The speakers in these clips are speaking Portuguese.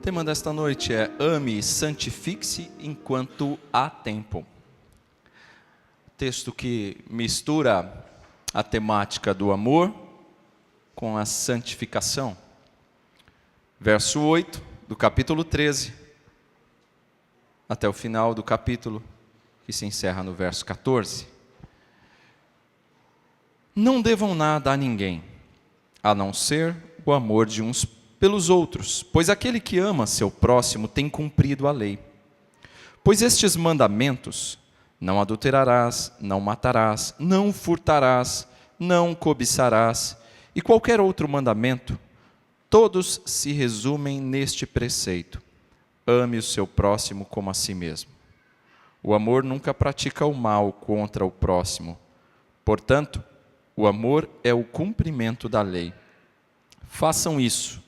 tema desta noite é ame e santifique-se enquanto há tempo. Texto que mistura a temática do amor com a santificação. Verso 8 do capítulo 13, até o final do capítulo, que se encerra no verso 14. Não devam nada a ninguém, a não ser o amor de uns pelos outros, pois aquele que ama seu próximo tem cumprido a lei. Pois estes mandamentos: não adulterarás, não matarás, não furtarás, não cobiçarás, e qualquer outro mandamento, todos se resumem neste preceito: ame o seu próximo como a si mesmo. O amor nunca pratica o mal contra o próximo. Portanto, o amor é o cumprimento da lei. Façam isso,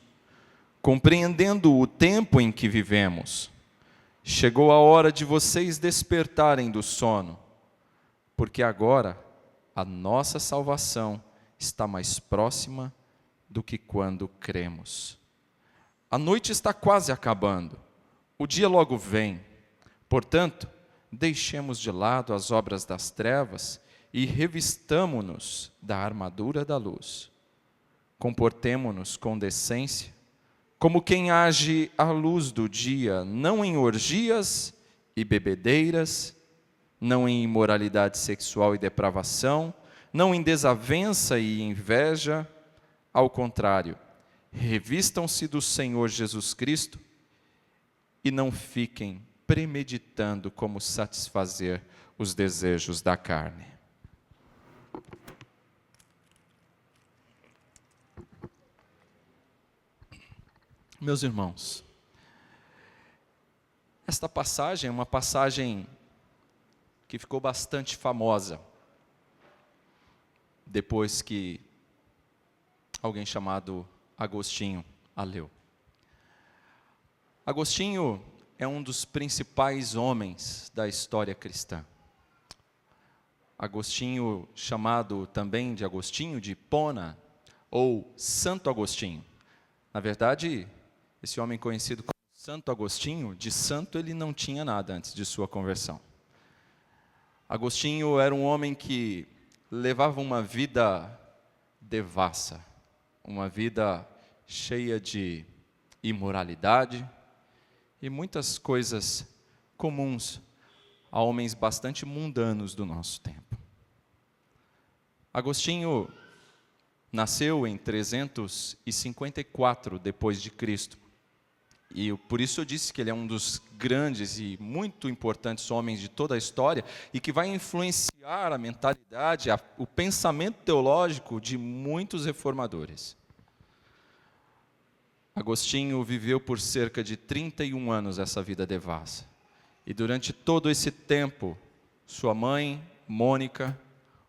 compreendendo o tempo em que vivemos. Chegou a hora de vocês despertarem do sono, porque agora a nossa salvação está mais próxima do que quando cremos. A noite está quase acabando, o dia logo vem. Portanto, deixemos de lado as obras das trevas e revistamo-nos da armadura da luz. Comportemo-nos com decência, como quem age à luz do dia, não em orgias e bebedeiras, não em imoralidade sexual e depravação, não em desavença e inveja. Ao contrário, revistam-se do Senhor Jesus Cristo e não fiquem premeditando como satisfazer os desejos da carne. Meus irmãos, esta passagem é uma passagem que ficou bastante famosa depois que alguém chamado Agostinho a leu. Agostinho é um dos principais homens da história cristã. Agostinho, chamado também de Agostinho de Hipona, ou Santo Agostinho. Na verdade, esse homem conhecido como Santo Agostinho, de santo ele não tinha nada antes de sua conversão. Agostinho era um homem que levava uma vida devassa, uma vida cheia de imoralidade e muitas coisas comuns a homens bastante mundanos do nosso tempo. Agostinho nasceu em 354 depois de Cristo. E por isso eu disse que ele é um dos grandes e muito importantes homens de toda a história e que vai influenciar a mentalidade, o pensamento teológico de muitos reformadores. Agostinho viveu por cerca de 31 anos essa vida devassa. E durante todo esse tempo, sua mãe, Mônica,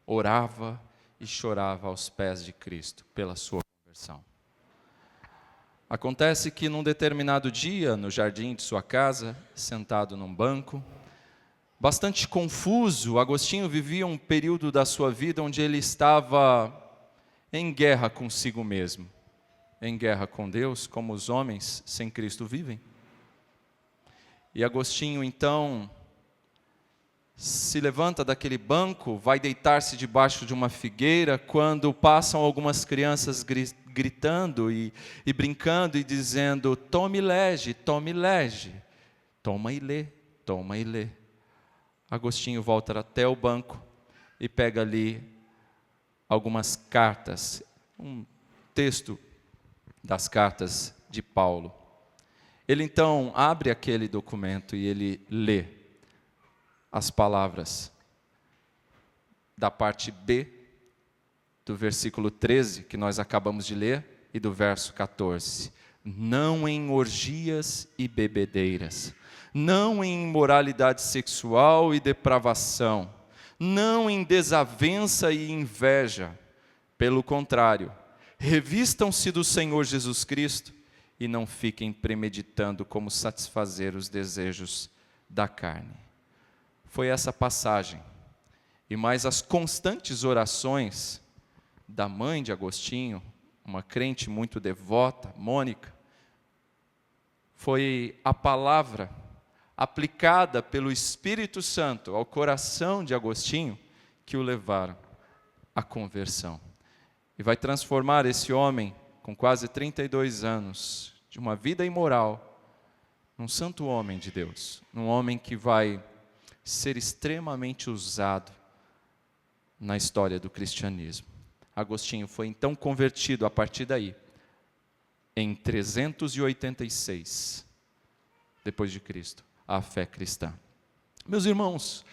orava e chorava aos pés de Cristo pela sua conversão. Acontece que num determinado dia, no jardim de sua casa, sentado num banco, bastante confuso, Agostinho vivia um período da sua vida onde ele estava em guerra consigo mesmo, em guerra com Deus, como os homens sem Cristo vivem. E Agostinho, então, se levanta daquele banco, vai deitar-se debaixo de uma figueira, quando passam algumas crianças gritando e brincando e dizendo: tome lege, toma e lê, toma e lê. Agostinho volta até o banco e pega ali algumas cartas, um texto das cartas de Paulo. Ele então abre aquele documento e ele lê as palavras da parte B do versículo 13, que nós acabamos de ler, e do verso 14. Não em orgias e bebedeiras, não em imoralidade sexual e depravação, não em desavença e inveja. Pelo contrário, revistam-se do Senhor Jesus Cristo e não fiquem premeditando como satisfazer os desejos da carne. Foi essa passagem, e mais as constantes orações da mãe de Agostinho, uma crente muito devota, Mônica, foi a palavra aplicada pelo Espírito Santo ao coração de Agostinho que o levaram à conversão. E vai transformar esse homem, com quase 32 anos, de uma vida imoral, num santo homem de Deus, num homem que vai ser extremamente usado na história do cristianismo. Agostinho foi então convertido a partir daí, em 386, depois de Cristo, à fé cristã. Meus irmãos,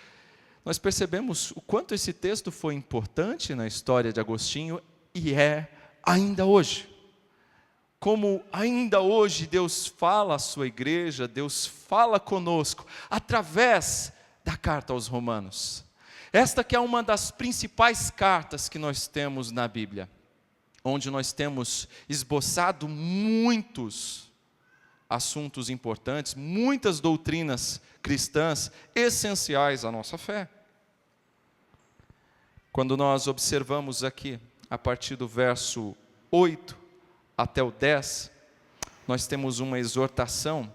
nós percebemos o quanto esse texto foi importante na história de Agostinho e é ainda hoje. Como ainda hoje Deus fala à sua igreja, Deus fala conosco, através da carta aos Romanos. Esta que é uma das principais cartas que nós temos na Bíblia, onde nós temos esboçado muitos assuntos importantes, muitas doutrinas cristãs essenciais à nossa fé. Quando nós observamos aqui, a partir do verso 8 até o 10, nós temos uma exortação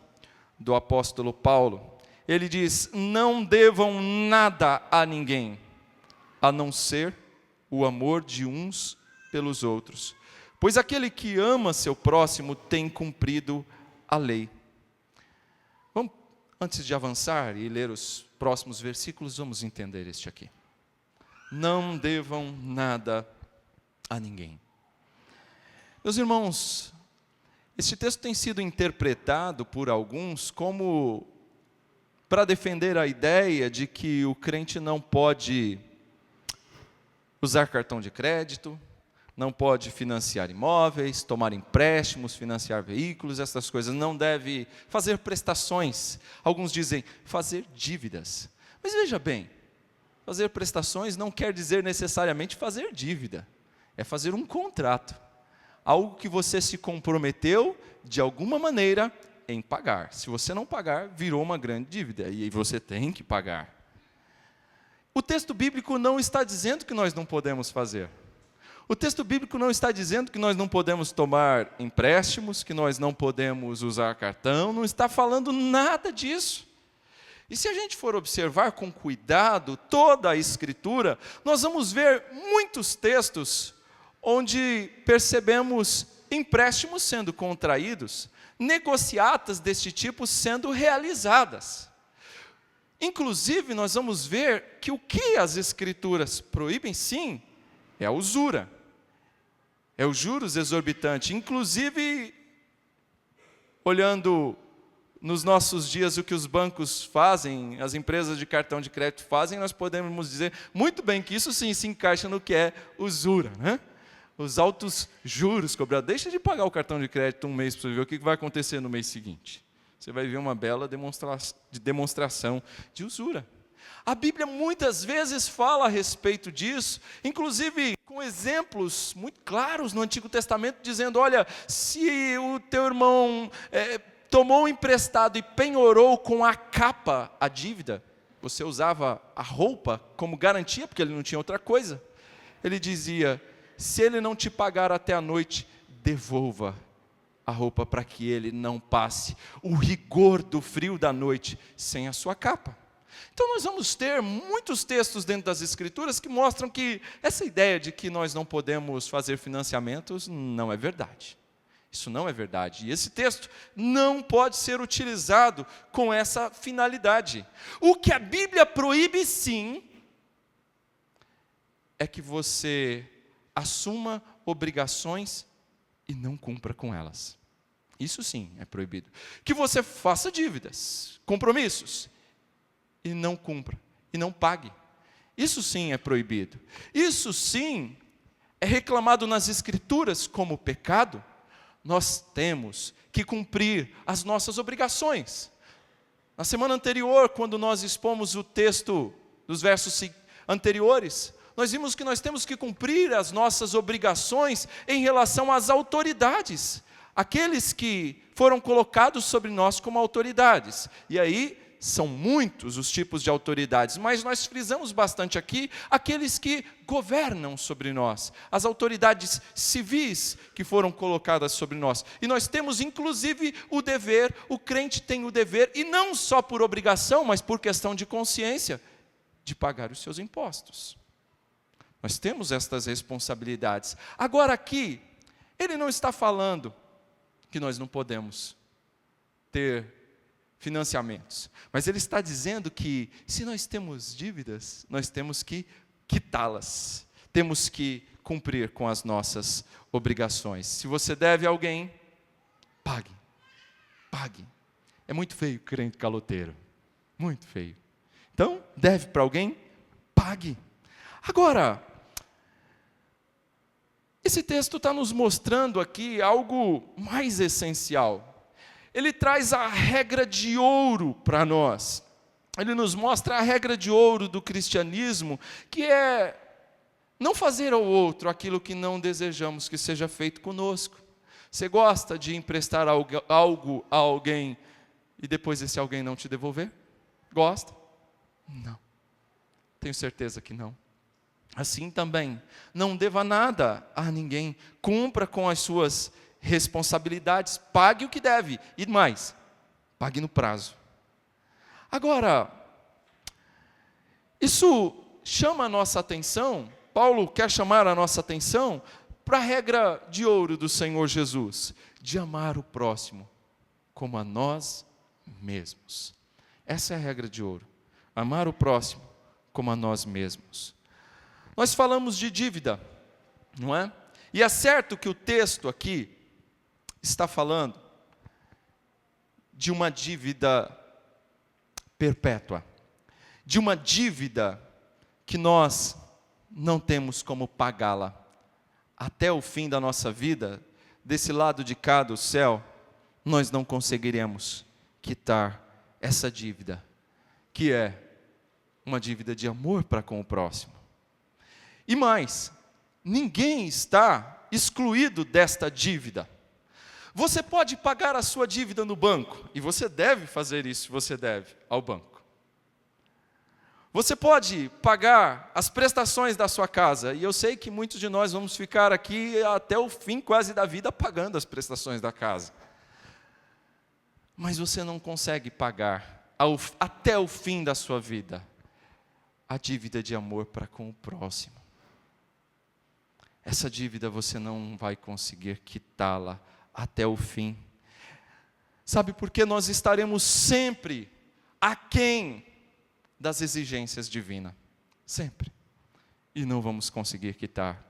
do apóstolo Paulo. Ele diz: não devam nada a ninguém, a não ser o amor de uns pelos outros. Pois aquele que ama seu próximo tem cumprido a lei. Vamos, antes de avançar e ler os próximos versículos, vamos entender este aqui. Não devam nada a ninguém. Meus irmãos, este texto tem sido interpretado por alguns como para defender a ideia de que o crente não pode usar cartão de crédito, não pode financiar imóveis, tomar empréstimos, financiar veículos, essas coisas, não deve fazer prestações. Alguns dizem fazer dívidas. Mas veja bem, fazer prestações não quer dizer necessariamente fazer dívida. É fazer um contrato. Algo que você se comprometeu, de alguma maneira, em pagar. Se você não pagar, virou uma grande dívida, e aí você tem que pagar. O texto bíblico não está dizendo que nós não podemos fazer. O texto bíblico não está dizendo que nós não podemos tomar empréstimos, que nós não podemos usar cartão, não está falando nada disso. E se a gente for observar com cuidado toda a Escritura, nós vamos ver muitos textos onde percebemos empréstimos sendo contraídos, negociatas deste tipo sendo realizadas. Inclusive, nós vamos ver que o que as Escrituras proíbem, sim, é a usura, é os juros exorbitantes. Inclusive, olhando nos nossos dias o que os bancos fazem, as empresas de cartão de crédito fazem, nós podemos dizer muito bem que isso sim se encaixa no que é usura, né? Os altos juros cobrados. Deixa de pagar o cartão de crédito um mês para você ver o que vai acontecer no mês seguinte. Você vai ver uma bela demonstração de usura. A Bíblia muitas vezes fala a respeito disso, inclusive com exemplos muito claros no Antigo Testamento, dizendo: olha, se o teu irmão tomou emprestado e penhorou com a capa a dívida, você usava a roupa como garantia, porque ele não tinha outra coisa. Ele dizia: se ele não te pagar até a noite, devolva a roupa para que ele não passe o rigor do frio da noite sem a sua capa. Então nós vamos ter muitos textos dentro das Escrituras que mostram que essa ideia de que nós não podemos fazer financiamentos não é verdade. Isso não é verdade. E esse texto não pode ser utilizado com essa finalidade. O que a Bíblia proíbe, sim, é que você assuma obrigações e não cumpra com elas. Isso sim é proibido. Que você faça dívidas, compromissos, e não cumpra, e não pague. Isso sim é proibido. Isso sim é reclamado nas Escrituras como pecado. Nós temos que cumprir as nossas obrigações. Na semana anterior, quando nós expomos o texto dos versos anteriores, nós vimos que nós temos que cumprir as nossas obrigações em relação às autoridades, aqueles que foram colocados sobre nós como autoridades. E aí são muitos os tipos de autoridades, mas nós frisamos bastante aqui aqueles que governam sobre nós, as autoridades civis que foram colocadas sobre nós. E nós temos inclusive o dever, o crente tem o dever, e não só por obrigação, mas por questão de consciência, de pagar os seus impostos. Nós temos estas responsabilidades. Agora aqui, ele não está falando que nós não podemos ter financiamentos, mas ele está dizendo que se nós temos dívidas, nós temos que quitá-las, temos que cumprir com as nossas obrigações. Se você deve a alguém, pague, pague. É muito feio crente caloteiro, muito feio. Então, deve para alguém, pague. Agora, esse texto está nos mostrando aqui algo mais essencial. Ele traz a regra de ouro para nós. Ele nos mostra a regra de ouro do cristianismo, que é não fazer ao outro aquilo que não desejamos que seja feito conosco. Você gosta de emprestar algo a alguém e depois esse alguém não te devolver? Gosta? Não. Tenho certeza que não. Assim também, não deva nada a ninguém. Cumpra com as suas responsabilidades, pague o que deve, e mais, pague no prazo. Agora, isso chama a nossa atenção, Paulo quer chamar a nossa atenção para a regra de ouro do Senhor Jesus, de amar o próximo como a nós mesmos. Essa é a regra de ouro, amar o próximo como a nós mesmos. Nós falamos de dívida, não é? E é certo que o texto aqui está falando de uma dívida perpétua, de uma dívida que nós não temos como pagá-la. Até o fim da nossa vida, desse lado de cá do céu, nós não conseguiremos quitar essa dívida, que é uma dívida de amor para com o próximo. E mais, ninguém está excluído desta dívida. Você pode pagar a sua dívida no banco, e você deve fazer isso, você deve ao banco. Você pode pagar as prestações da sua casa, e eu sei que muitos de nós vamos ficar aqui até o fim quase da vida pagando as prestações da casa. Mas você não consegue pagar até o fim da sua vida a dívida de amor para com o próximo. Essa dívida você não vai conseguir quitá-la até o fim. Sabe por que nós estaremos sempre aquém das exigências divinas? Sempre. E não vamos conseguir quitar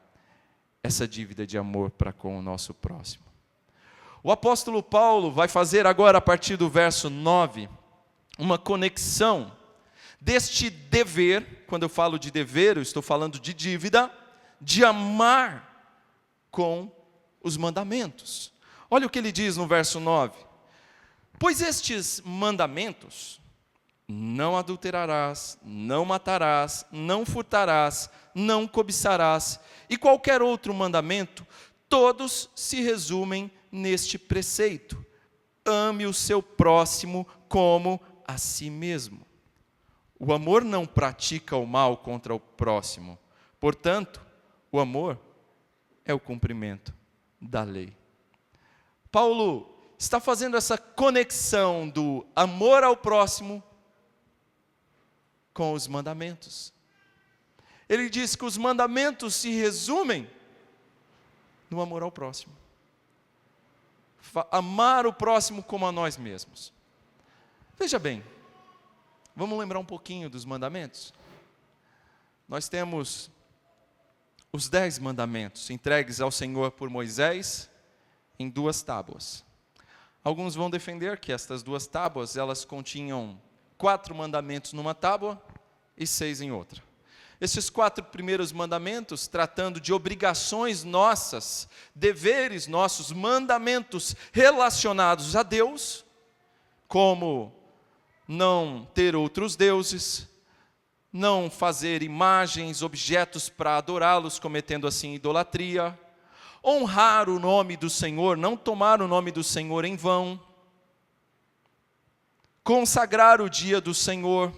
essa dívida de amor para com o nosso próximo. O apóstolo Paulo vai fazer agora, a partir do verso 9, uma conexão deste dever. Quando eu falo de dever, eu estou falando de dívida, de amar com os mandamentos. Olha o que ele diz no verso 9. Pois estes mandamentos, não adulterarás, não matarás, não furtarás, não cobiçarás, e qualquer outro mandamento, todos se resumem neste preceito: ame o seu próximo como a si mesmo. O amor não pratica o mal contra o próximo, portanto, o amor é o cumprimento da lei. Paulo está fazendo essa conexão do amor ao próximo com os mandamentos. Ele diz que os mandamentos se resumem no amor ao próximo. Amar o próximo como a nós mesmos. Veja bem, vamos lembrar um pouquinho dos mandamentos? Nós temos os 10 mandamentos entregues ao Senhor por Moisés em 2 tábuas. Alguns vão defender que estas 2 tábuas, elas continham 4 mandamentos numa tábua e 6 em outra. Esses 4 primeiros mandamentos, tratando de obrigações nossas, deveres nossos, mandamentos relacionados a Deus, como não ter outros deuses, não fazer imagens, objetos para adorá-los, cometendo assim idolatria, honrar o nome do Senhor, não tomar o nome do Senhor em vão, consagrar o dia do Senhor,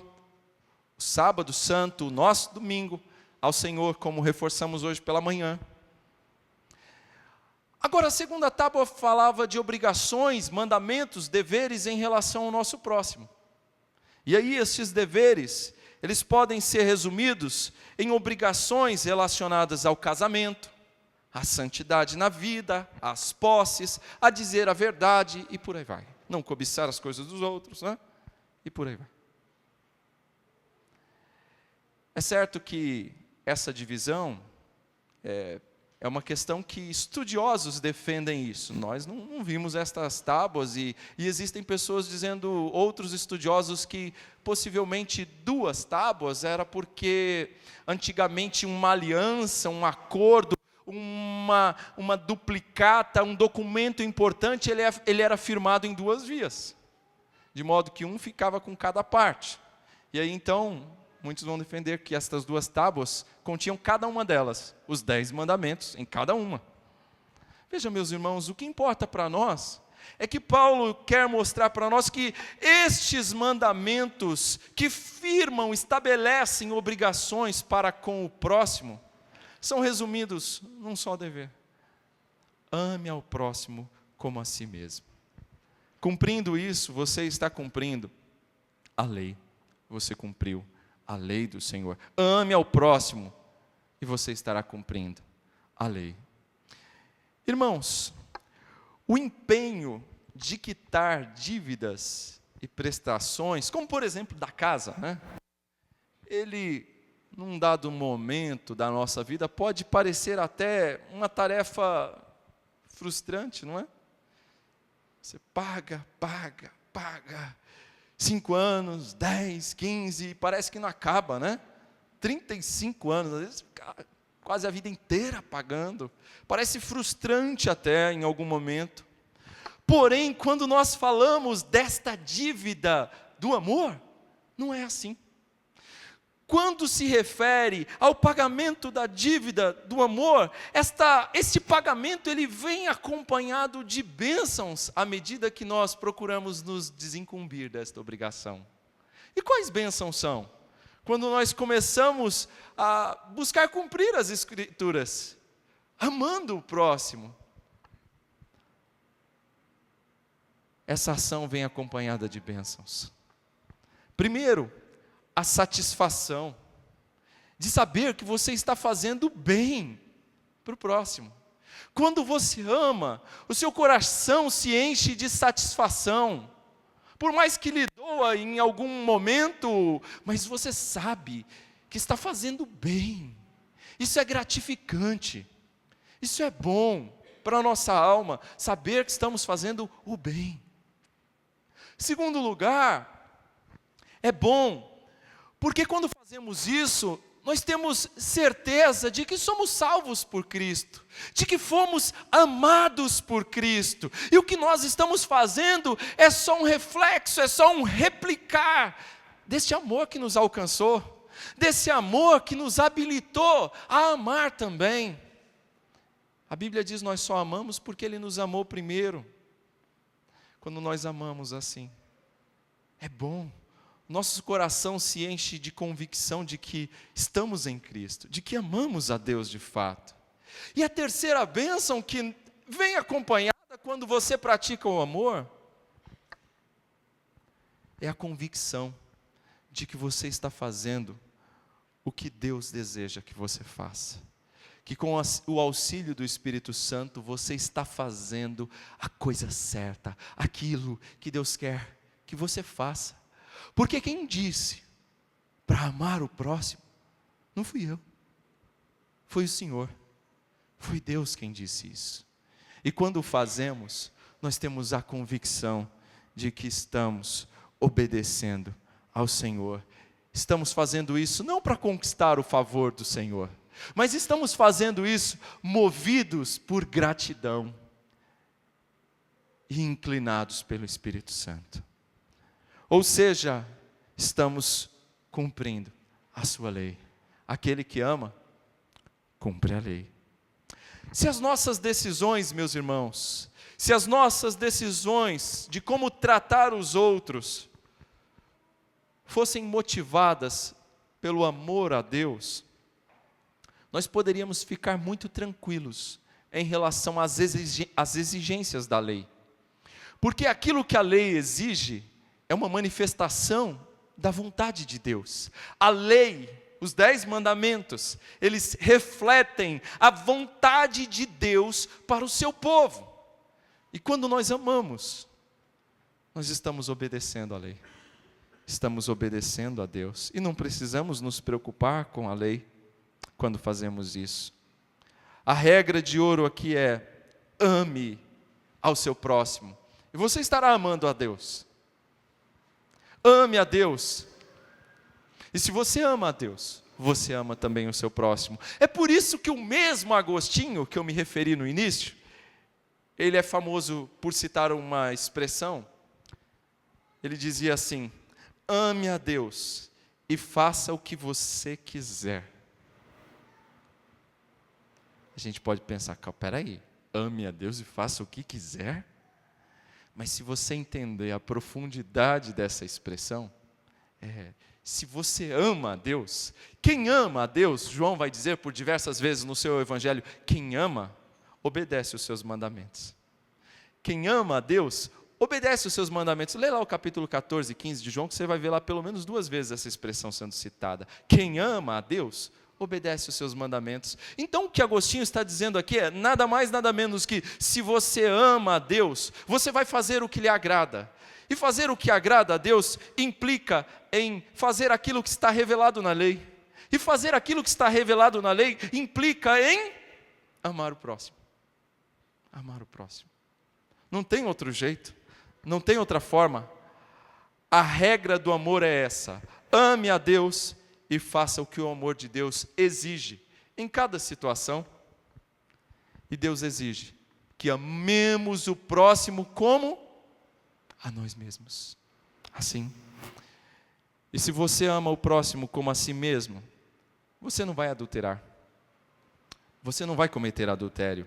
o sábado santo, o nosso domingo, ao Senhor, como reforçamos hoje pela manhã. Agora, a segunda tábua falava de obrigações, mandamentos, deveres em relação ao nosso próximo. E aí, esses deveres, eles podem ser resumidos em obrigações relacionadas ao casamento, à santidade na vida, às posses, a dizer a verdade e por aí vai. Não cobiçar as coisas dos outros, né? E por aí vai. É certo que essa divisão é uma questão que estudiosos defendem isso. Nós não vimos estas tábuas e existem pessoas dizendo, outros estudiosos, que possivelmente 2 tábuas era porque antigamente uma aliança, um acordo, uma duplicata, um documento importante, ele era firmado em 2 vias, de modo que um ficava com cada parte. E aí então, muitos vão defender que estas 2 tábuas continham cada uma delas, os 10 mandamentos em cada uma. Veja, meus irmãos, o que importa para nós é que Paulo quer mostrar para nós que estes mandamentos que firmam, estabelecem obrigações para com o próximo, são resumidos num só dever: ame ao próximo como a si mesmo. Cumprindo isso, você está cumprindo a lei. Você cumpriu a lei do Senhor. Ame ao próximo e você estará cumprindo a lei. Irmãos, o empenho de quitar dívidas e prestações, como por exemplo da casa, né? Ele, num dado momento da nossa vida, pode parecer até uma tarefa frustrante, não é? Você paga, 5 anos, 10, 15, parece que não acaba, né? 35 anos, às vezes quase a vida inteira pagando. Parece frustrante até em algum momento. Porém, quando nós falamos desta dívida do amor, não é assim. Quando se refere ao pagamento da dívida do amor, este pagamento ele vem acompanhado de bênçãos à medida que nós procuramos nos desincumbir desta obrigação. E quais bênçãos são? Quando nós começamos a buscar cumprir as Escrituras, amando o próximo. Essa ação vem acompanhada de bênçãos. Primeiro, a satisfação de saber que você está fazendo bem para o próximo. Quando você ama, o seu coração se enche de satisfação. Por mais que lhe doa em algum momento, mas você sabe que está fazendo bem. Isso é gratificante. Isso é bom para a nossa alma, saber que estamos fazendo o bem. Segundo lugar, é bom porque quando fazemos isso, nós temos certeza de que somos salvos por Cristo, de que fomos amados por Cristo. E o que nós estamos fazendo é só um reflexo, é só um replicar desse amor que nos alcançou, desse amor que nos habilitou a amar também. A Bíblia diz: nós só amamos porque Ele nos amou primeiro. Quando nós amamos assim, é bom. Nosso coração se enche de convicção de que estamos em Cristo, de que amamos a Deus de fato. E a terceira bênção que vem acompanhada quando você pratica o amor, é a convicção de que você está fazendo o que Deus deseja que você faça. Que com o auxílio do Espírito Santo, você está fazendo a coisa certa, aquilo que Deus quer que você faça. Porque quem disse para amar o próximo, não fui eu, foi o Senhor, foi Deus quem disse isso. E quando o fazemos, nós temos a convicção de que estamos obedecendo ao Senhor. Estamos fazendo isso não para conquistar o favor do Senhor, mas estamos fazendo isso movidos por gratidão e inclinados pelo Espírito Santo. Ou seja, estamos cumprindo a sua lei. Aquele que ama, cumpre a lei. Se as nossas decisões, meus irmãos, se as nossas decisões de como tratar os outros, fossem motivadas pelo amor a Deus, nós poderíamos ficar muito tranquilos em relação às exigências da lei. Porque aquilo que a lei exige é uma manifestação da vontade de Deus. A lei, os 10 mandamentos, eles refletem a vontade de Deus para o seu povo. E quando nós amamos, nós estamos obedecendo a lei. Estamos obedecendo a Deus. E não precisamos nos preocupar com a lei quando fazemos isso. A regra de ouro aqui é: ame ao seu próximo. E você estará amando a Deus. Ame a Deus. E se você ama a Deus, você ama também o seu próximo. É por isso que o mesmo Agostinho, que eu me referi no início, ele é famoso por citar uma expressão. Ele dizia assim: ame a Deus e faça o que você quiser. A gente pode pensar, peraí, ame a Deus e faça o que quiser? Mas se você entender a profundidade dessa expressão, se você ama a Deus, quem ama a Deus, João vai dizer por diversas vezes no seu evangelho, quem ama, obedece os seus mandamentos. Quem ama a Deus, obedece os seus mandamentos. Lê lá o capítulo 14 e 15 de João, que você vai ver lá pelo menos 2 vezes essa expressão sendo citada. Quem ama a Deus, obedece os seus mandamentos. Então o que Agostinho está dizendo aqui é nada mais, nada menos que, se você ama a Deus, você vai fazer o que lhe agrada. E fazer o que agrada a Deus implica em fazer aquilo que está revelado na lei. E fazer aquilo que está revelado na lei implica em amar o próximo. Amar o próximo. Não tem outro jeito, não tem outra forma. A regra do amor é essa: ame a Deus e faça o que o amor de Deus exige em cada situação. E Deus exige que amemos o próximo como a nós mesmos. Assim. E se você ama o próximo como a si mesmo, você não vai adulterar. Você não vai cometer adultério.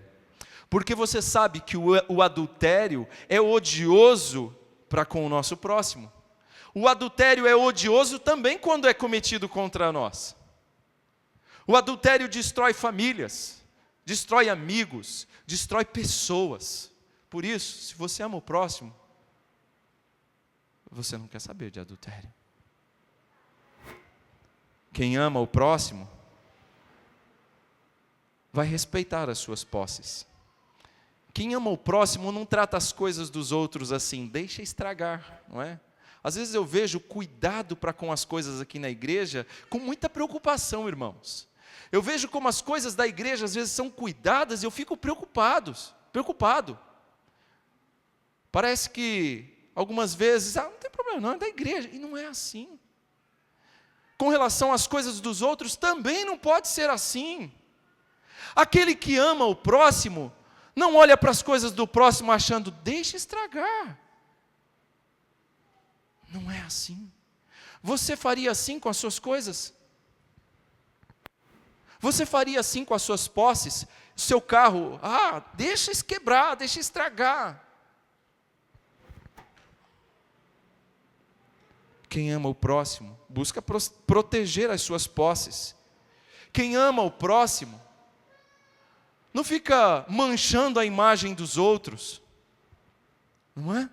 Porque você sabe que o adultério é odioso para com o nosso próximo. O adultério é odioso também quando é cometido contra nós. O adultério destrói famílias, destrói amigos, destrói pessoas. Por isso, se você ama o próximo, você não quer saber de adultério. Quem ama o próximo vai respeitar as suas posses. Quem ama o próximo não trata as coisas dos outros assim, deixa estragar, não é? Às vezes eu vejo cuidado para com as coisas aqui na igreja com muita preocupação, irmãos. Eu vejo como as coisas da igreja às vezes são cuidadas e eu fico preocupado. Parece que algumas vezes, não tem problema não, é da igreja. E não é assim. Com relação às coisas dos outros, também não pode ser assim. Aquele que ama o próximo, não olha para as coisas do próximo achando, deixa estragar. Não é assim. Você faria assim com as suas coisas? Você faria assim com as suas posses? Seu carro, deixa quebrar, deixa estragar. Quem ama o próximo, busca proteger as suas posses. Quem ama o próximo, não fica manchando a imagem dos outros. Não é?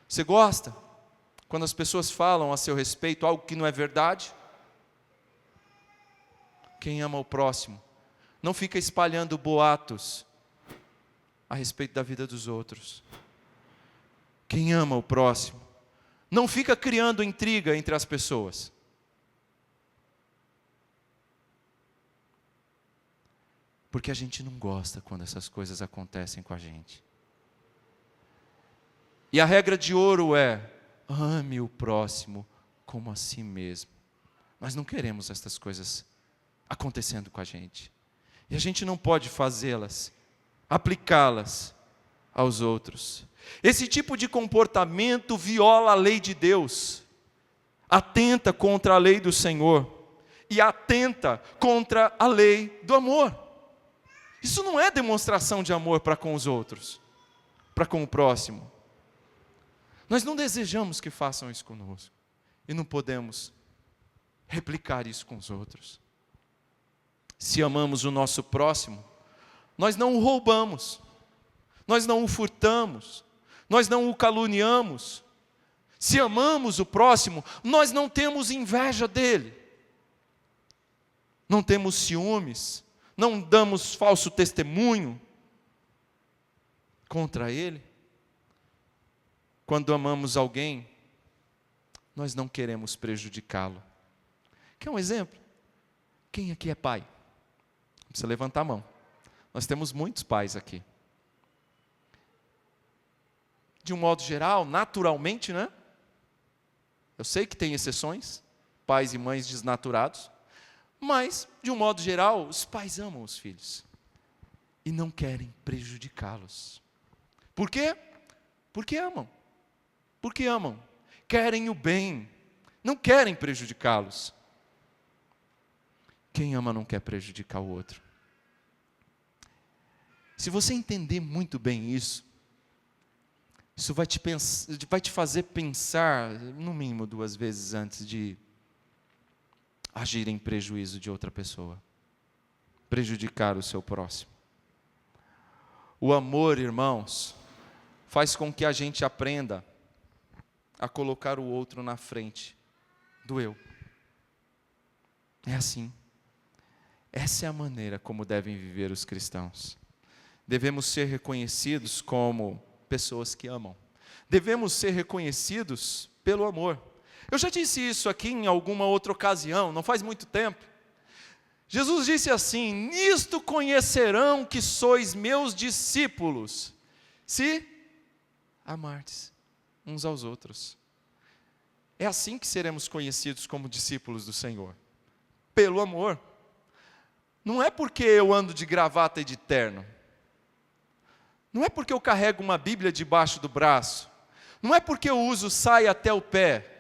Você gosta quando as pessoas falam a seu respeito algo que não é verdade? Quem ama o próximo não fica espalhando boatos a respeito da vida dos outros. Quem ama o próximo não fica criando intriga entre as pessoas. Porque a gente não gosta quando essas coisas acontecem com a gente. E a regra de ouro é: ame o próximo como a si mesmo. Nós não queremos estas coisas acontecendo com a gente. E a gente não pode fazê-las, aplicá-las aos outros. Esse tipo de comportamento viola a lei de Deus, atenta contra a lei do Senhor e atenta contra a lei do amor. Isso não é demonstração de amor para com os outros, para com o próximo. Nós não desejamos que façam isso conosco. e não podemos replicar isso com os outros. Se amamos o nosso próximo, nós não o roubamos, nós não o furtamos, nós não o caluniamos. Se amamos o próximo, nós não temos inveja dele, não temos ciúmes, não damos falso testemunho contra ele. Quando amamos alguém, nós não queremos prejudicá-lo. Quer um exemplo? Quem aqui é pai? Não precisa levantar a mão. Nós temos muitos pais aqui. De um modo geral, naturalmente, né? Eu sei que tem exceções, pais e mães desnaturados, mas, de um modo geral, os pais amam os filhos e não querem prejudicá-los. Por quê? Porque amam. Porque amam. Querem o bem, não querem prejudicá-los. Quem ama não quer prejudicar o outro. Se você entender muito bem isso vai te fazer pensar, no mínimo 2 vezes antes de agir em prejuízo de outra pessoa, prejudicar o seu próximo. O amor, irmãos, faz com que a gente aprenda a colocar o outro na frente do eu. É assim. Essa é a maneira como devem viver os cristãos. Devemos ser reconhecidos como pessoas que amam. Devemos ser reconhecidos pelo amor. Eu já disse isso aqui em alguma outra ocasião, não faz muito tempo. Jesus disse assim: nisto conhecerão que sois meus discípulos, se amardes uns aos outros. É assim que seremos conhecidos como discípulos do Senhor, pelo amor. Não é porque eu ando de gravata e de terno, não é porque eu carrego uma Bíblia debaixo do braço, não é porque eu uso saia até o pé.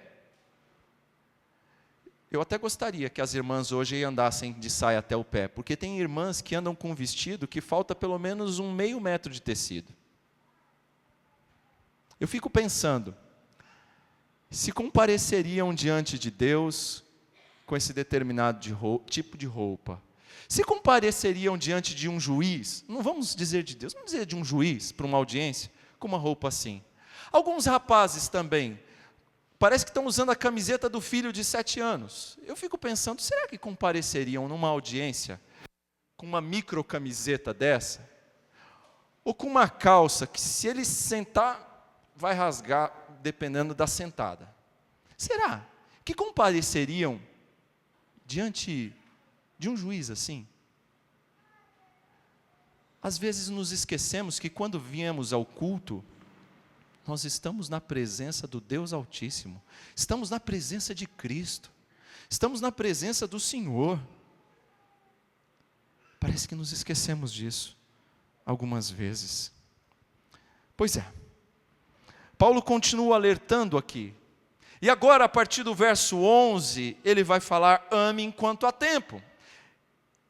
Eu até gostaria que as irmãs hoje andassem de saia até o pé, porque tem irmãs que andam com um vestido que falta pelo menos 1/2 metro de tecido. Eu fico pensando, se compareceriam diante de Deus com esse determinado tipo de roupa, se compareceriam diante de um juiz, não vamos dizer de Deus, vamos dizer de um juiz, para uma audiência, com uma roupa assim. Alguns rapazes também, parece que estão usando a camiseta do filho de 7 anos. Eu fico pensando, será que compareceriam numa audiência com uma micro camiseta dessa? Ou com uma calça que, se ele sentar, vai rasgar, dependendo da sentada? Será que compareceriam diante de um juiz assim? Às vezes nos esquecemos que quando viemos ao culto, nós estamos na presença do Deus Altíssimo, estamos na presença de Cristo, estamos na presença do Senhor. Parece que nos esquecemos disso algumas vezes. Pois é, Paulo continua alertando aqui, e agora a partir do verso 11, ele vai falar: ame enquanto há tempo.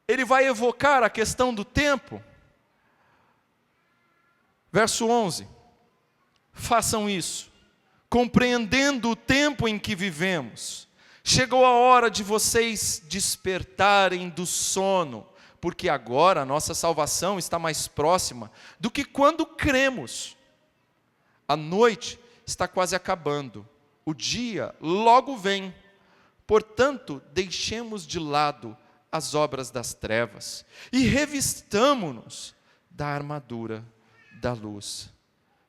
Ele vai evocar a questão do tempo. Verso 11. Façam isso, compreendendo o tempo em que vivemos. Chegou a hora de vocês despertarem do sono, porque agora a nossa salvação está mais próxima do que quando cremos. A noite está quase acabando, o dia logo vem. Portanto, deixemos de lado as obras das trevas e revistamo-nos da armadura da luz.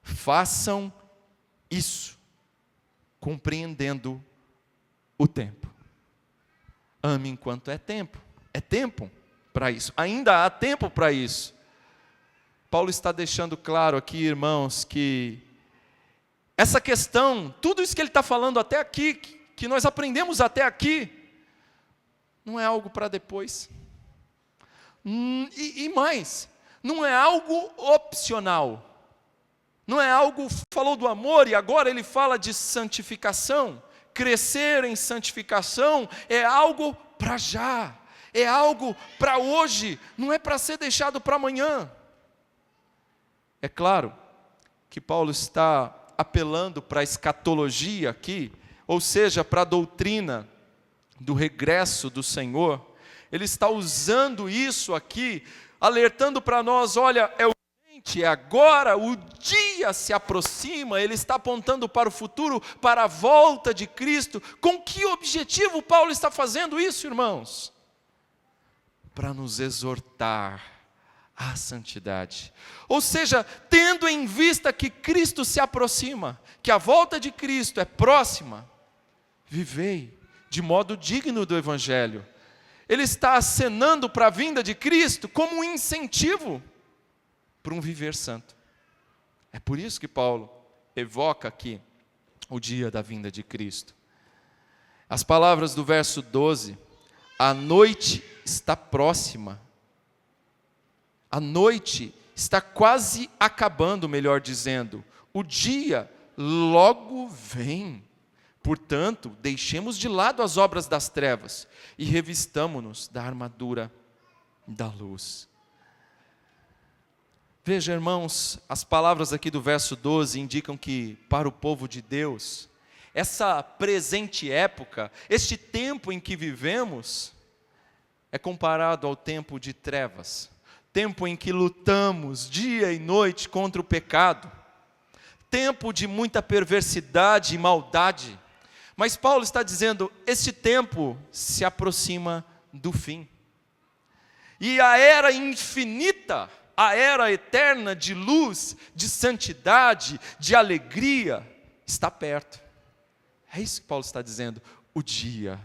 Façam isso, compreendendo o tempo. Ame enquanto é tempo. É tempo para isso. Ainda há tempo para isso. Paulo está deixando claro aqui, irmãos, que essa questão, tudo isso que ele está falando até aqui, que nós aprendemos até aqui, não é algo para depois. E mais, não é algo opcional. Não é algo, falou do amor e agora ele fala de santificação. Crescer em santificação é algo para já, é algo para hoje, não é para ser deixado para amanhã. É claro que Paulo está apelando para a escatologia aqui, ou seja, para a doutrina do regresso do Senhor, ele está usando isso aqui, alertando para nós, olha, é urgente, é agora, o dia se aproxima, ele está apontando para o futuro, para a volta de Cristo. Com que objetivo Paulo está fazendo isso, irmãos? Para nos exortar à santidade. Ou seja, tendo em vista que Cristo se aproxima, que a volta de Cristo é próxima, vivei de modo digno do Evangelho. Ele está acenando para a vinda de Cristo como um incentivo para um viver santo. É por isso que Paulo evoca aqui o dia da vinda de Cristo. As palavras do verso 12, a noite está próxima. A noite está quase acabando, melhor dizendo. O dia logo vem. Portanto, deixemos de lado as obras das trevas e revistamo-nos da armadura da luz. Veja, irmãos, as palavras aqui do verso 12 indicam que para o povo de Deus, essa presente época, este tempo em que vivemos, é comparado ao tempo de trevas, tempo em que lutamos dia e noite contra o pecado, tempo de muita perversidade e maldade. Mas Paulo está dizendo, este tempo se aproxima do fim. E a era infinita, a era eterna de luz, de santidade, de alegria, está perto. É isso que Paulo está dizendo, o dia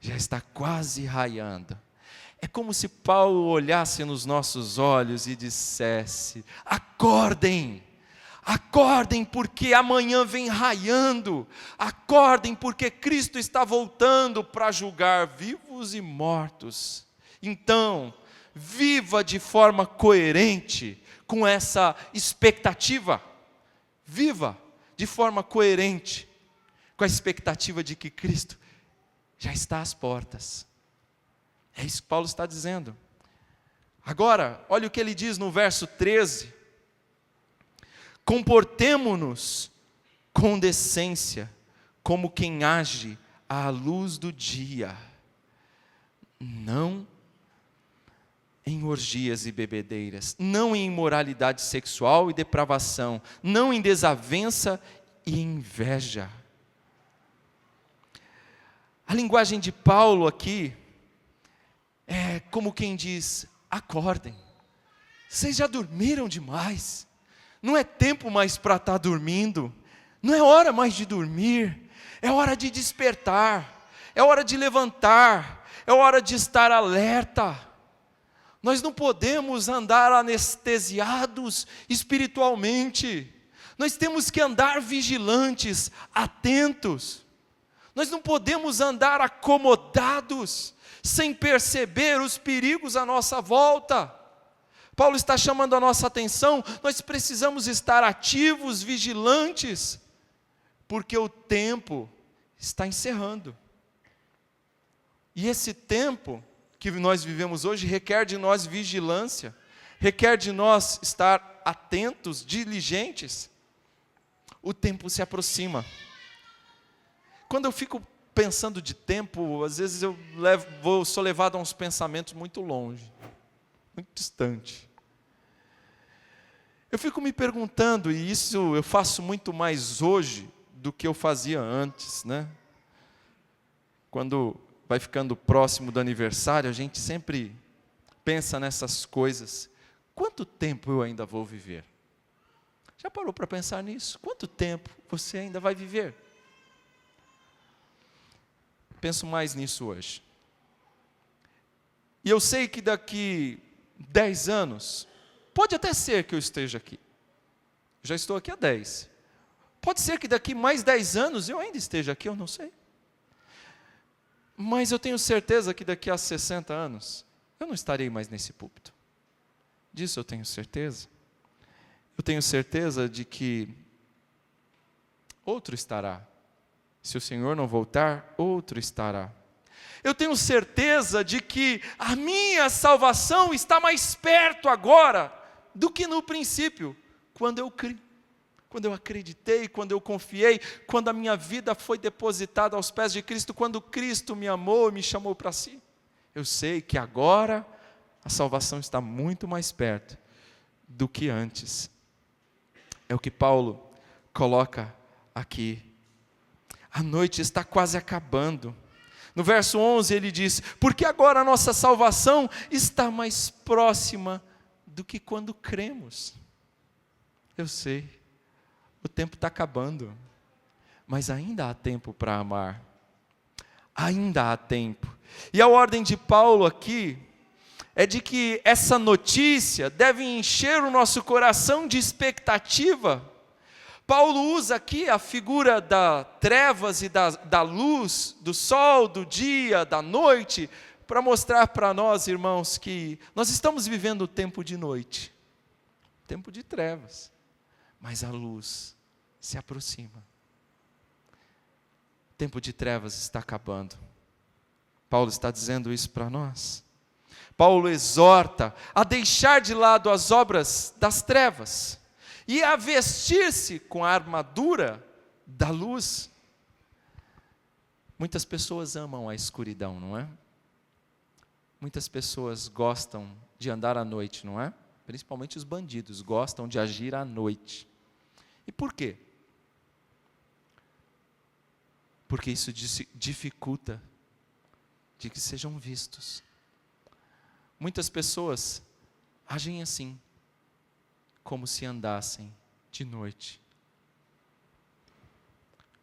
já está quase raiando. É como se Paulo olhasse nos nossos olhos e dissesse, acordem! Acordem porque amanhã vem raiando, acordem porque Cristo está voltando para julgar vivos e mortos. Então, viva de forma coerente com essa expectativa, viva de forma coerente com a expectativa de que Cristo já está às portas. É isso que Paulo está dizendo. Agora, olha o que ele diz no verso 13. Comportemo-nos com decência, como quem age à luz do dia, não em orgias e bebedeiras, não em imoralidade sexual e depravação, não em desavença e inveja. A linguagem de Paulo aqui é como quem diz, acordem, vocês já dormiram demais. Não é tempo mais para estar dormindo, não é hora mais de dormir, é hora de despertar, é hora de levantar, é hora de estar alerta. Nós não podemos andar anestesiados espiritualmente, nós temos que andar vigilantes, atentos, nós não podemos andar acomodados, sem perceber os perigos à nossa volta. Paulo está chamando a nossa atenção, nós precisamos estar ativos, vigilantes, porque o tempo está encerrando. E esse tempo que nós vivemos hoje requer de nós vigilância, requer de nós estar atentos, diligentes. O tempo se aproxima. Quando eu fico pensando de tempo, às vezes sou levado a uns pensamentos muito longe, muito distante. Eu fico me perguntando, e isso eu faço muito mais hoje do que eu fazia antes, né? Quando vai ficando próximo do aniversário, a gente sempre pensa nessas coisas. Quanto tempo eu ainda vou viver? Já parou para pensar nisso? Quanto tempo você ainda vai viver? Penso mais nisso hoje. E eu sei que daqui 10 anos, pode até ser que eu esteja aqui. Já estou aqui há 10. Pode ser que daqui mais 10 anos eu ainda esteja aqui, eu não sei. Mas eu tenho certeza que daqui a 60 anos, eu não estarei mais nesse púlpito. Disso eu tenho certeza. Eu tenho certeza de que outro estará. Se o Senhor não voltar, outro estará. Eu tenho certeza de que a minha salvação está mais perto agora do que no princípio, quando eu criei. quando eu acreditei, quando eu confiei, quando a minha vida foi depositada aos pés de Cristo, quando Cristo me amou e me chamou para si. Eu sei que agora a salvação está muito mais perto do que antes. É o que Paulo coloca aqui. A noite está quase acabando. No verso 11 ele diz: porque agora a nossa salvação está mais próxima do que quando cremos. Eu sei, o tempo está acabando, mas ainda há tempo para amar. Ainda há tempo. E a ordem de Paulo aqui é de que essa notícia deve encher o nosso coração de expectativa. Paulo usa aqui a figura das trevas e da luz, do sol, do dia, da noite, para mostrar para nós, irmãos, que nós estamos vivendo o tempo de noite, tempo de trevas, mas a luz se aproxima. O tempo de trevas está acabando. Paulo está dizendo isso para nós. Paulo exorta a deixar de lado as obras das trevas e a vestir-se com a armadura da luz. Muitas pessoas amam a escuridão, não é? Muitas pessoas gostam de andar à noite, não é? Principalmente os bandidos gostam de agir à noite. E por quê? Porque isso dificulta de que sejam vistos. Muitas pessoas agem assim, como se andassem de noite,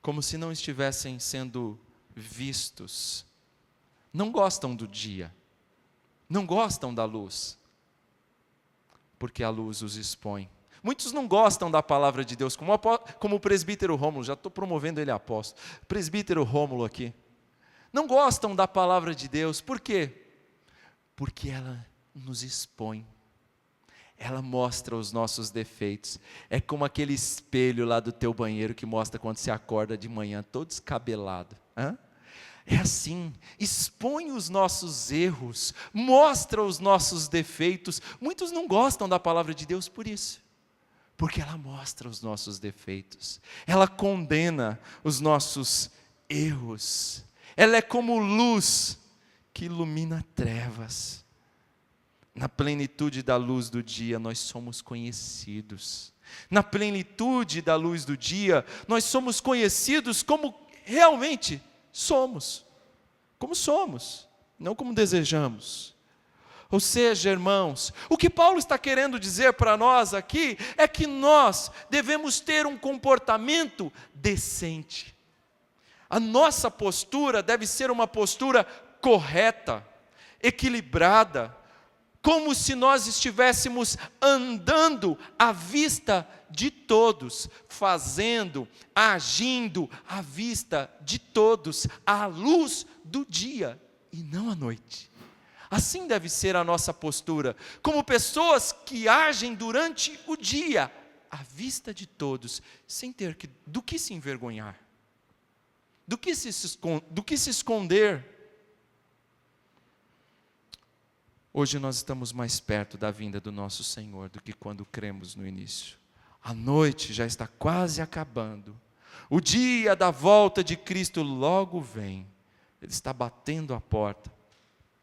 como se não estivessem sendo vistos. Não gostam do dia, não gostam da luz, porque a luz os expõe. Muitos não gostam da palavra de Deus, como o presbítero Rômulo, já estou promovendo ele a apóstolo, presbítero Rômulo aqui. Não gostam da palavra de Deus, por quê? Porque ela nos expõe, ela mostra os nossos defeitos. É como aquele espelho lá do teu banheiro que mostra quando você acorda de manhã todo descabelado. É assim, expõe os nossos erros, mostra os nossos defeitos. Muitos não gostam da palavra de Deus por isso, porque ela mostra os nossos defeitos, ela condena os nossos erros. Ela é como luz que ilumina trevas. Na plenitude da luz do dia, nós somos conhecidos. Na plenitude da luz do dia, nós somos conhecidos como realmente somos. Como somos, não como desejamos. Ou seja, irmãos, o que Paulo está querendo dizer para nós aqui é que nós devemos ter um comportamento decente. A nossa postura deve ser uma postura correta, equilibrada, como se nós estivéssemos andando à vista de todos, fazendo, agindo à vista de todos, à luz do dia e não à noite. Assim deve ser a nossa postura, como pessoas que agem durante o dia, à vista de todos, sem ter do que se envergonhar, do que se esconder. Hoje nós estamos mais perto da vinda do nosso Senhor do que quando cremos no início. A noite já está quase acabando. O dia da volta de Cristo logo vem. Ele está batendo a porta.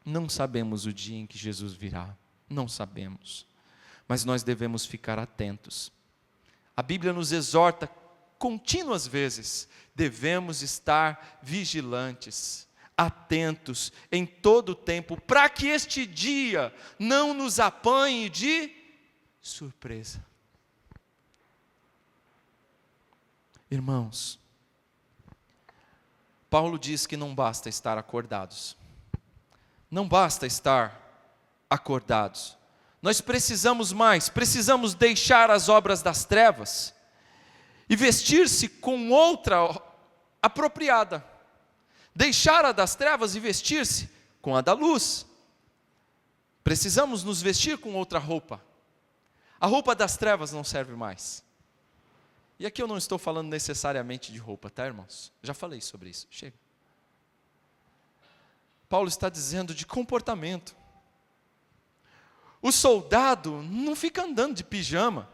Não sabemos o dia em que Jesus virá. Não sabemos. Mas nós devemos ficar atentos. A Bíblia nos exorta contínuas vezes. Devemos estar vigilantes, atentos em todo o tempo, para que este dia não nos apanhe de surpresa. Irmãos, Paulo diz que não basta estar acordados. Não basta estar acordados. Nós precisamos mais, precisamos deixar as obras das trevas e vestir-se com outra apropriada. Deixar a das trevas e vestir-se com a da luz. Precisamos nos vestir com outra roupa. A roupa das trevas não serve mais. E aqui eu não estou falando necessariamente de roupa, tá, irmãos? Já falei sobre isso, chega. Paulo está dizendo de comportamento. O soldado não fica andando de pijama.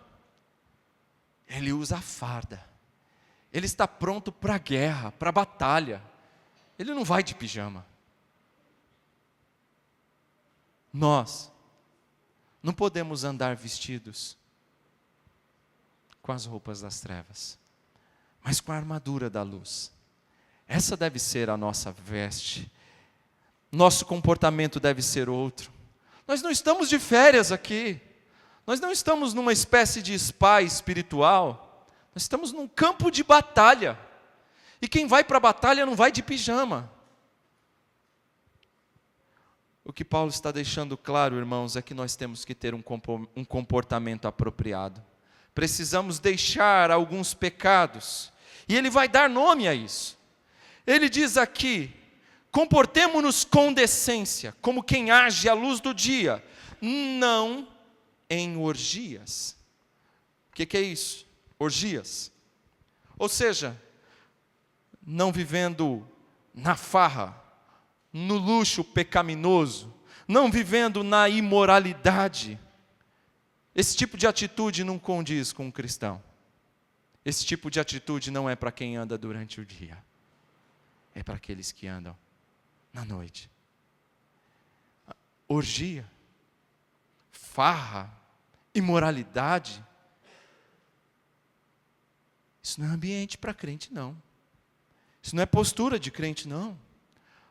ele usa a farda. Ele está pronto para a guerra, para a batalha. Ele não vai de pijama. Nós não podemos andar vestidos com as roupas das trevas, mas com a armadura da luz. Essa deve ser a nossa veste. Nosso comportamento deve ser outro. Nós não estamos de férias aqui. Nós não estamos numa espécie de spa espiritual. Nós estamos num campo de batalha. E quem vai para a batalha não vai de pijama. O que Paulo está deixando claro, irmãos, é que nós temos que ter um comportamento apropriado. Precisamos deixar alguns pecados. E ele vai dar nome a isso. Ele diz aqui: comportemo-nos com decência, como quem age à luz do dia, não em orgias. O que é isso? Orgias. Ou seja, não vivendo na farra, no luxo pecaminoso, não vivendo na imoralidade. Esse tipo de atitude não condiz com um cristão. Esse tipo de atitude não é para quem anda durante o dia. É para aqueles que andam na noite. Orgia, farra, imoralidade. Isso não é ambiente para crente, não. Isso não é postura de crente, não.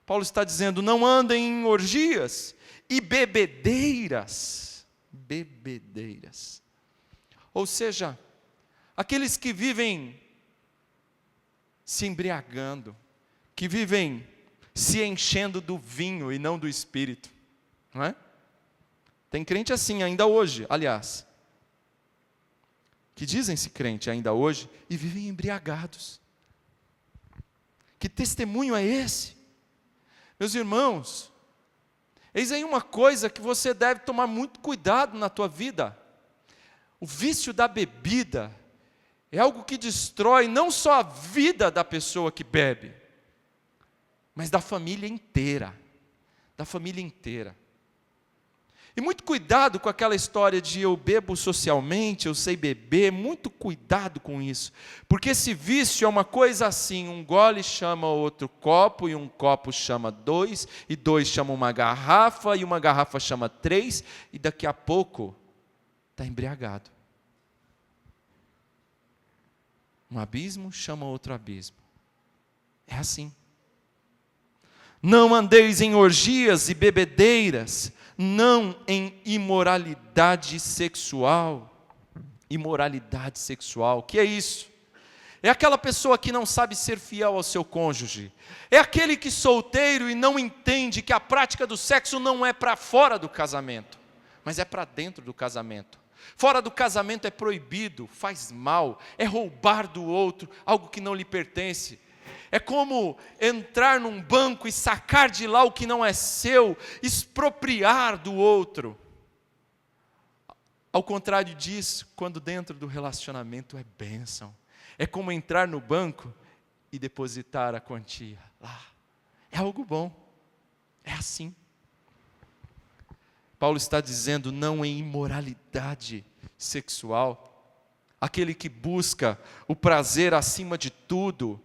Paulo está dizendo: não andem em orgias e bebedeiras. Bebedeiras. Ou seja, aqueles que vivem se embriagando, que vivem se enchendo do vinho e não do Espírito, não é? Tem crente assim ainda hoje, aliás, que dizem-se crente ainda hoje e vivem embriagados. Que testemunho é esse? Meus irmãos, eis aí uma coisa que você deve tomar muito cuidado na tua vida. O vício da bebida é algo que destrói não só a vida da pessoa que bebe, mas da família inteira. Da família inteira. E muito cuidado com aquela história de eu bebo socialmente, eu sei beber, muito cuidado com isso. Porque esse vício é uma coisa assim, um gole chama outro copo, e um copo chama dois, e dois chama uma garrafa, e uma garrafa chama três, e daqui a pouco está embriagado. Um abismo chama outro abismo. É assim. Não andeis em orgias e bebedeiras, não em imoralidade sexual. Imoralidade sexual, o que é isso? É aquela pessoa que não sabe ser fiel ao seu cônjuge. É aquele que solteiro e não entende que a prática do sexo não é para fora do casamento, mas é para dentro do casamento. Fora do casamento é proibido, faz mal, é roubar do outro algo que não lhe pertence. É como entrar num banco e sacar de lá o que não é seu, expropriar do outro. Ao contrário disso, quando dentro do relacionamento é bênção. É como entrar no banco e depositar a quantia lá. É algo bom. É assim. Paulo está dizendo não em imoralidade sexual. Aquele que busca o prazer acima de tudo.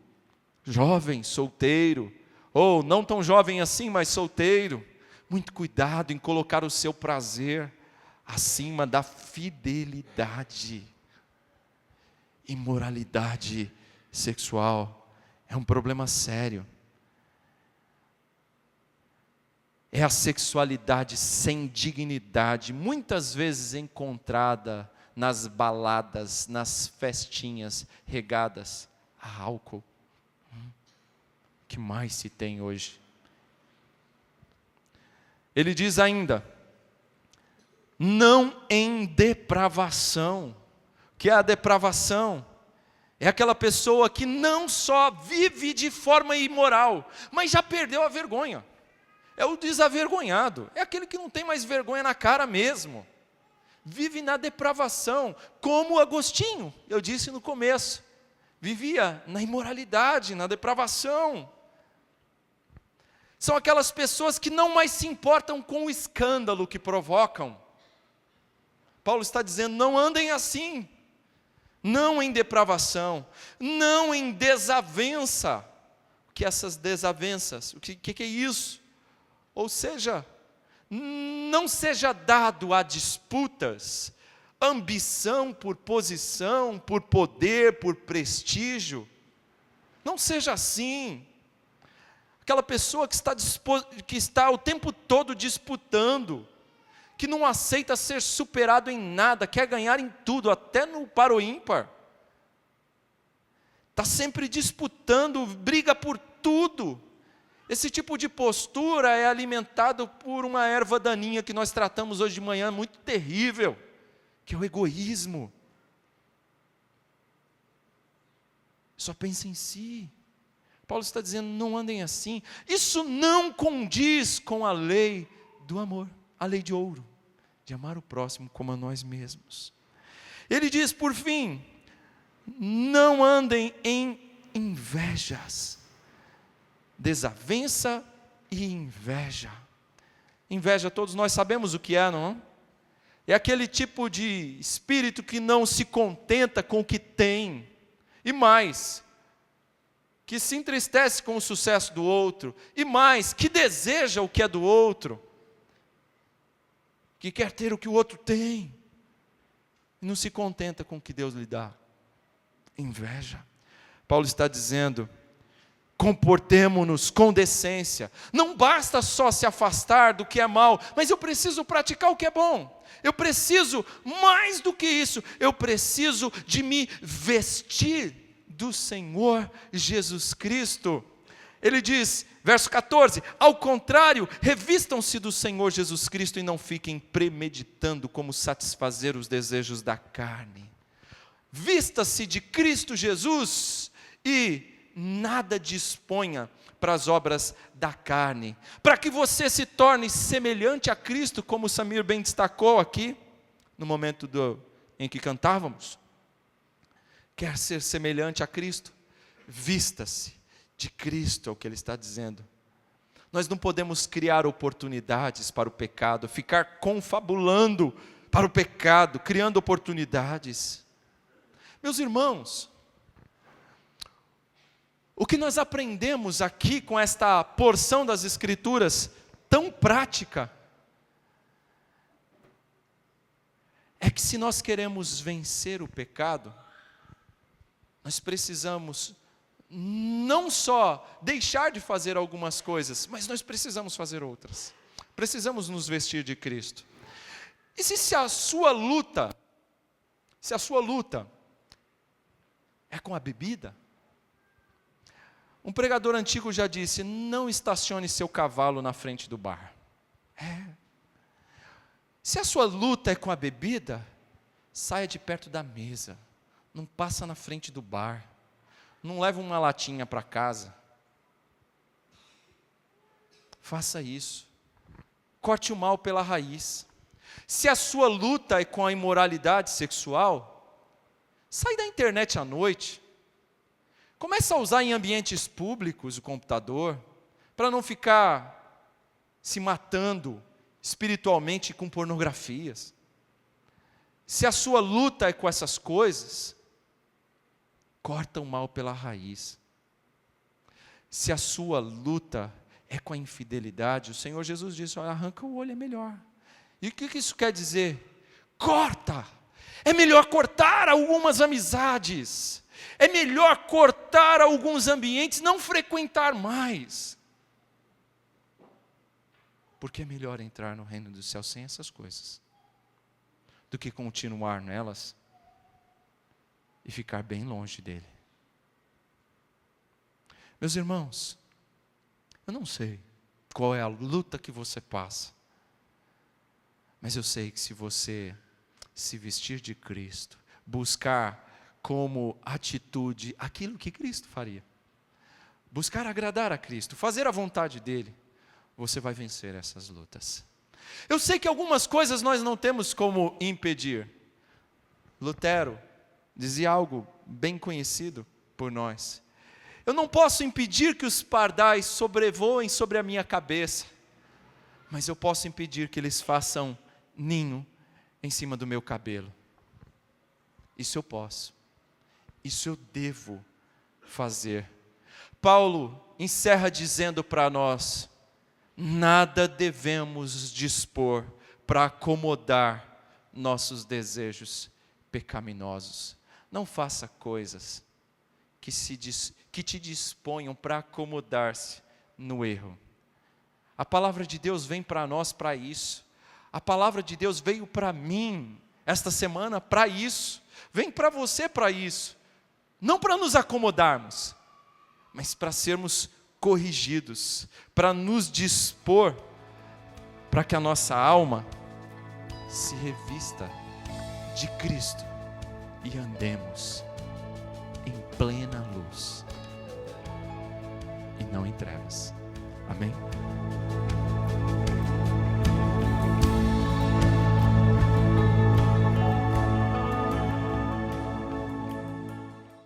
Jovem, solteiro, ou não tão jovem assim, mas solteiro, muito cuidado em colocar o seu prazer acima da fidelidade. Imoralidade sexual é um problema sério. É a sexualidade sem dignidade, muitas vezes encontrada nas baladas, nas festinhas regadas a álcool. Que mais se tem hoje? Ele diz ainda, não em depravação. O que é a depravação? É aquela pessoa que não só vive de forma imoral, mas já perdeu a vergonha. É o desavergonhado, é aquele que não tem mais vergonha na cara mesmo. Vive na depravação, como Agostinho, eu disse no começo. Vivia na imoralidade, na depravação. São aquelas pessoas que não mais se importam com o escândalo que provocam. Paulo está dizendo, não andem assim. não em depravação, não em desavença. O que essas desavenças? O que é isso? Ou seja, não seja dado a disputas, ambição por posição, por poder, por prestígio. Não seja assim. Aquela pessoa que está o tempo todo disputando, que não aceita ser superado em nada, quer ganhar em tudo, até no par ou ímpar. Está sempre disputando, briga por tudo. Esse tipo de postura é alimentado por uma erva daninha que nós tratamos hoje de manhã, muito terrível, que é o egoísmo. Só pensa em si. Paulo está dizendo, não andem assim. Isso não condiz com a lei do amor, a lei de ouro, de amar o próximo como a nós mesmos. Ele diz, por fim, não andem em invejas, desavença e inveja. Inveja, todos nós sabemos o que é, não é? É aquele tipo de espírito que não se contenta com o que tem, e mais, que se entristece com o sucesso do outro, e mais, que deseja o que é do outro, que quer ter o que o outro tem, e não se contenta com o que Deus lhe dá. Inveja. Paulo está dizendo, comportemo-nos com decência. Não basta só se afastar do que é mal, mas eu preciso praticar o que é bom. Eu preciso, mais do que isso, eu preciso de me vestir do Senhor Jesus Cristo. Ele diz, verso 14, ao contrário, revistam-se do Senhor Jesus Cristo e não fiquem premeditando como satisfazer os desejos da carne. Vista-se de Cristo Jesus e nada disponha para as obras da carne, para que você se torne semelhante a Cristo, como o Samir bem destacou aqui, no momento em que cantávamos. Quer ser semelhante a Cristo? Vista-se de Cristo, é o que ele está dizendo. Nós não podemos criar oportunidades para o pecado, ficar confabulando para o pecado, criando oportunidades. Meus irmãos, o que nós aprendemos aqui com esta porção das Escrituras tão prática, é que se nós queremos vencer o pecado, nós precisamos não só deixar de fazer algumas coisas, mas nós precisamos fazer outras. Precisamos nos vestir de Cristo. E se a sua luta é com a bebida, um pregador antigo já disse, não estacione seu cavalo na frente do bar. Se a sua luta é com a bebida, saia de perto da mesa. Não passa na frente do bar. Não leva uma latinha para casa. Faça isso. Corte o mal pela raiz. Se a sua luta é com a imoralidade sexual, sai da internet à noite. Comece a usar em ambientes públicos o computador, para não ficar se matando espiritualmente com pornografias. Se a sua luta é com essas coisas, corta o mal pela raiz. Se a sua luta é com a infidelidade, o Senhor Jesus disse, olha, arranca o olho, é melhor. E o que isso quer dizer? Corta! É melhor cortar algumas amizades. É melhor cortar alguns ambientes, não frequentar mais. Porque é melhor entrar no reino dos céus sem essas coisas, do que continuar nelas e ficar bem longe dele. Meus irmãos, eu não sei qual é a luta que você passa, mas eu sei que se você se vestir de Cristo, buscar como atitude aquilo que Cristo faria, buscar agradar a Cristo, fazer a vontade dEle, você vai vencer essas lutas. Eu sei que algumas coisas nós não temos como impedir. Lutero dizia algo bem conhecido por nós. Eu não posso impedir que os pardais sobrevoem sobre a minha cabeça, mas eu posso impedir que eles façam ninho em cima do meu cabelo. Isso eu posso. Isso eu devo fazer. Paulo encerra dizendo para nós: nada devemos dispor para acomodar nossos desejos pecaminosos. Não faça coisas que te disponham para acomodar-se no erro. A palavra de Deus vem para nós para isso. A palavra de Deus veio para mim esta semana para isso. Vem para você para isso. Não para nos acomodarmos, mas para sermos corrigidos, para nos dispor, para que a nossa alma se revista de Cristo e andemos em plena luz e não em trevas. Amém?